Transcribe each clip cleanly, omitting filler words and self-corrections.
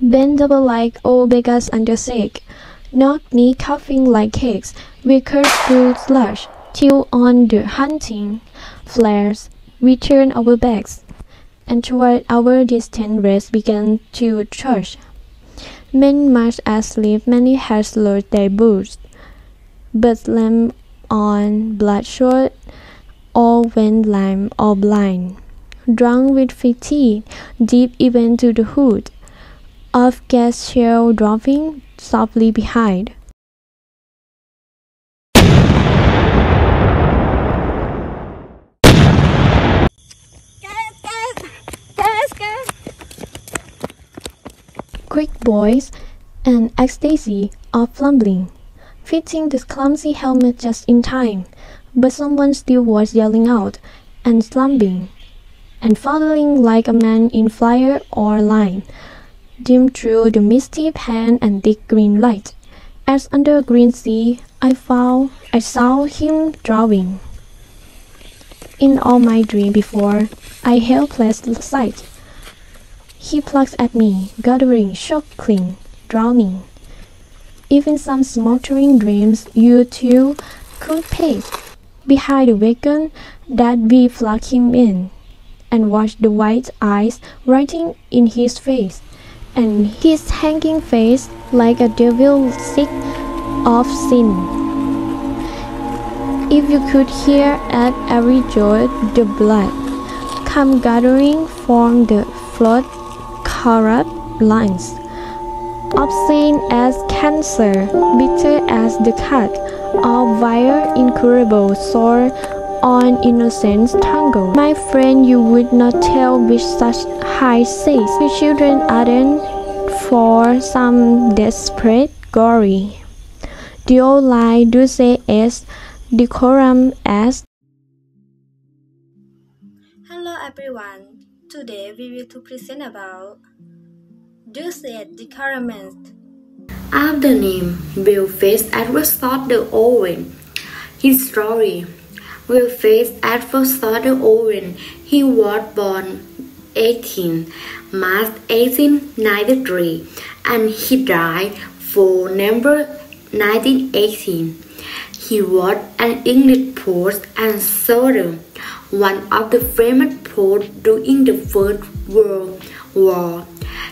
bent double like old beggars under sick, knock-knee coughing like cakes, we cursed through slush, till on the hunting flares we turned our backs, and toward our distant rest began to charge. Men marched asleep, many had slurred their boots, but lamb on bloodshot, all went lame or blind, drunk with fatigue, deep even to the hood, of gas shell dropping softly behind. Quick boys and ecstasy of fumbling, fitting the clumsy helmet just in time, but someone still was yelling out, and slumping, and falling like a man in flyer or line, dim through the misty pan and thick green light, as under a green sea I saw him drowning. In all my dream before, I helpless sight. He plucks at me, gathering, choking, drowning. Even some smoldering dreams you too could pace behind the wagon that we flung him in, and watch the white eyes writing in his face, and his hanging face like a devil sick of sin. If you could hear at every jolt the blood come gathering from the flood corrupt lungs, obscene as cancer, bitter as the cut, all vile, incurable, sore on innocence tangled. My friend, you would not tell which such high says your children ardent for some desperate glory. The old line, Dulce Et Decorum Est. Hello everyone. Today we will to present about Dulce Et Decorum Est. Of the name, Will-Face at first thought the Owen. His story. Will-Face at first thought the Owen. He was born 18 March 1893 and he died for November 1918. He was an English poet and soldier, one of the famous poets during the First World War.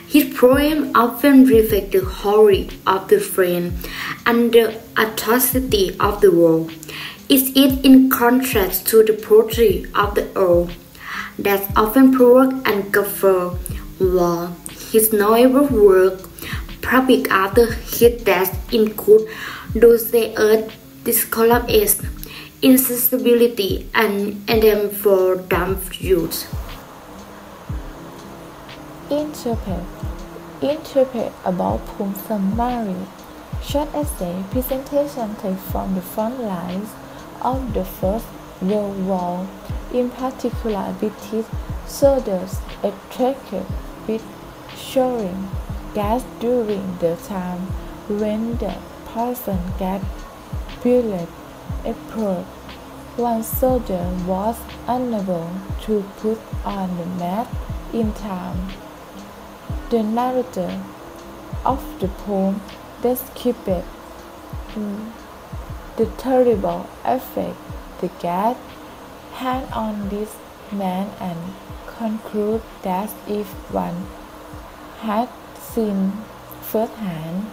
His poems often reflect the horror of the French and the atrocity of the war. It is in contrast to the poetry of the old that often provoked and covered war. His notable work, published after his death, include Dulce Et Decorum Est, Insensibility, and Anthem for Dumb Youth. Interpret about Poem Summary. Short essay presentation taken from the front lines of the First World War, in particular British soldiers attacked with showering gas during the time when the poison gas bullet approached. One soldier was unable to put on the mask in time. The narrator of the poem described the terrible effect the gas had on this man and conclude that if one had seen firsthand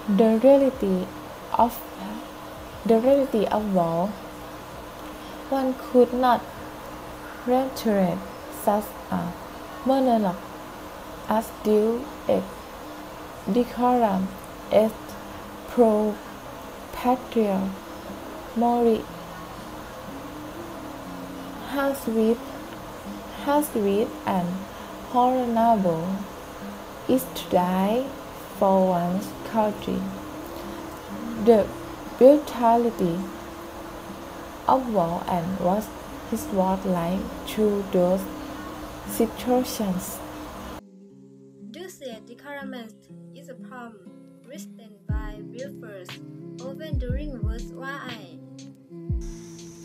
the reality of war, one could not reiterate such a monologue as Dulce Et Decorum Est pro patria mori. How sweet and honorable is to die for one's country. The brutality of war and what it was like through those situations. Dulce Et Decorum Est is a poem written by Will-Face, often during World War I.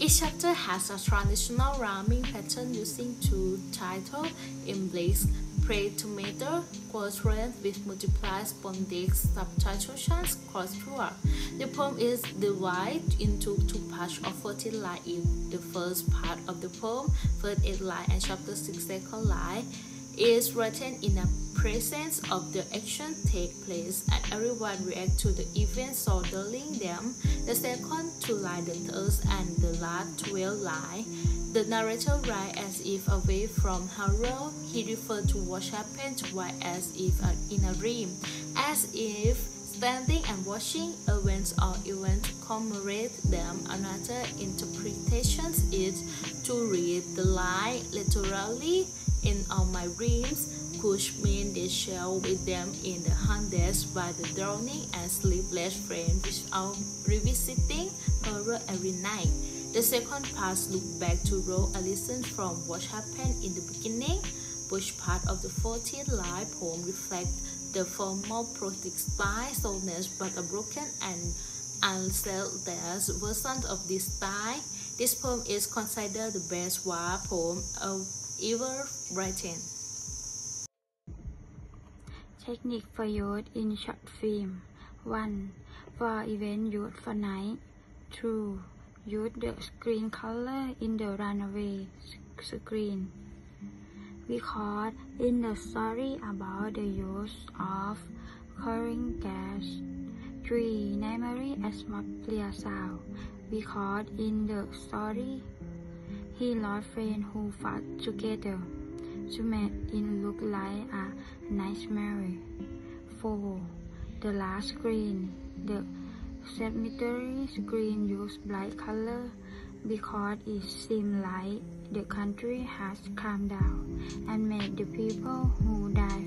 Each chapter has a traditional rhyming pattern using two title emblems, pre-tomato, quatrain with multiplied spondic substitutions cross through. The poem is divided into two parts of 14 lines in the first part of the poem, first 8 lines and chapter 6 second line, is written in the presence of the action take place and everyone reacts to the events surrounding them. The second 2 lines, the third and the last 12 lines, the narrator writes as if away from horror. He refers to what happened while as if in a dream, as if standing and watching events or even to commemorate them. Another interpretation is to read the line literally. In all my dreams, could mean they shall with them in the haunted by the drowning and sleepless friend without revisiting horror every night. The second part look back to row a lesson from what happened in the beginning. Which part of the 14th line poem reflects the formal protected by soulness but a broken and unselfless version of this style. This poem is considered the best war poem of ever written. Technique for use in short film. 1. For event use for night. 2. Use the screen color in the runaway screen. Because in the story about the use of chlorine gas. 3. Namely atmosphere sound. Because in the story he lost friends who fought together to make it look like a nightmare. 4. The last screen. The cemetery screen used bright color because it seemed like the country has calmed down and made the people who died